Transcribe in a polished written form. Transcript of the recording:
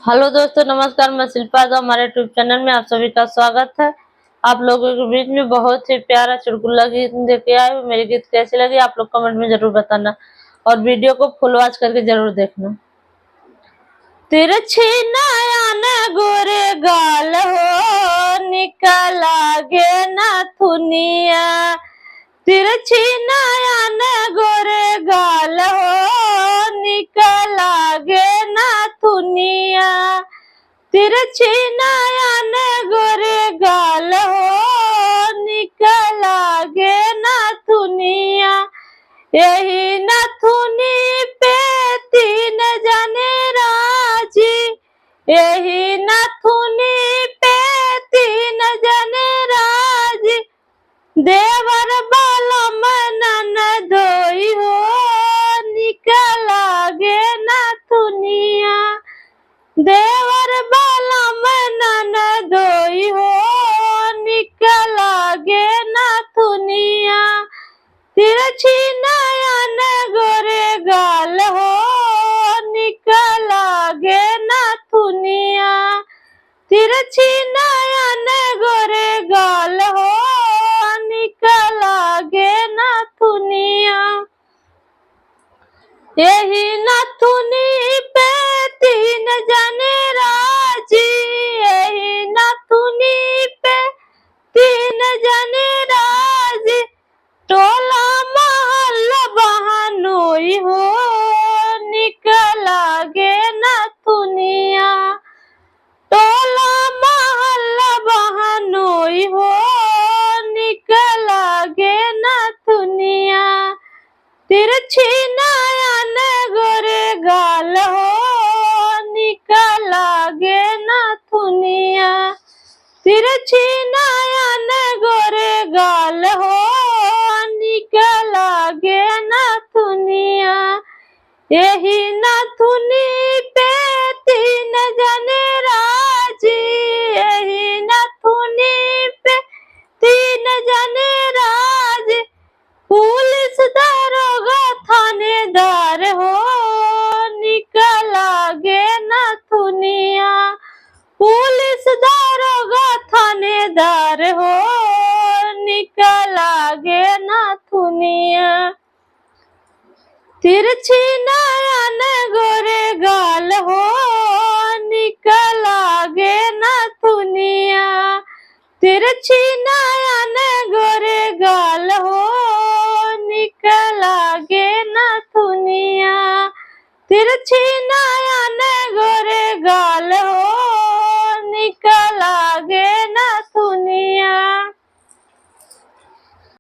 Hello दोस्तों, नमस्कार। मैं शिल्पा तो हमारे यूट्यूब चैनल में आप सभी का स्वागत है। आप लोगों के बीच में बहुत ही प्यारा चुटकुला गीत लेके आए हूँ। मेरे गीत कैसे लगे आप लोग कमेंट में जरूर बताना और वीडियो को फुल वॉच करके जरूर देखना। तिरछी नयन गोरे गाल हो, निकल आगे नथुनिया। तिरछी नयन गोरे गाल हो, निकल आगे नथुनिया। तिरछी नयन गोरे गाल हो, निकल आगे नथुनिया। यही नथुनी पे तीन जने राजी, यही नथुनी पे तीन जने राजी। देवर बालम ननदोई हो, निकल आगे नथुनिया। देवर बालम ननदोई हो, निकल आगे नथुनिया। तिरछी नयन गोरे गाल हो, निकल आगे नथुनिया। तिरछी नयन गोरे गाल हो, निकल आगे नथुनिया। यही नथुनी पे तीन जने राजी, यही नथुनी पे तीन जने राजी। टोला महल बहनोई हो, निकल आगे नथुनिया। टोला महल बहनोई हो, निकल आगे नथुनिया। तिरछी नयन गोरे गाल हो, निकल आगे नथुनिया। तिरछी नयन गोरे गाल हो, निकल आगे नथुनिया। यही नथुनी पे तीन जने राजी, यही नथुनी पे तीन जने राजी। पुलिस दरोगा थानेदार हो, निकल आगे नथुनिया। पुलिस दरोगा थानेदार हो, निकल आगे नथुनिया। तिरछी नयन गोरे गाल हो, निकल आगे नथुनिया। तिरछी नयन गोरे गाल हो, निकल आगे नथुनिया। तिरछी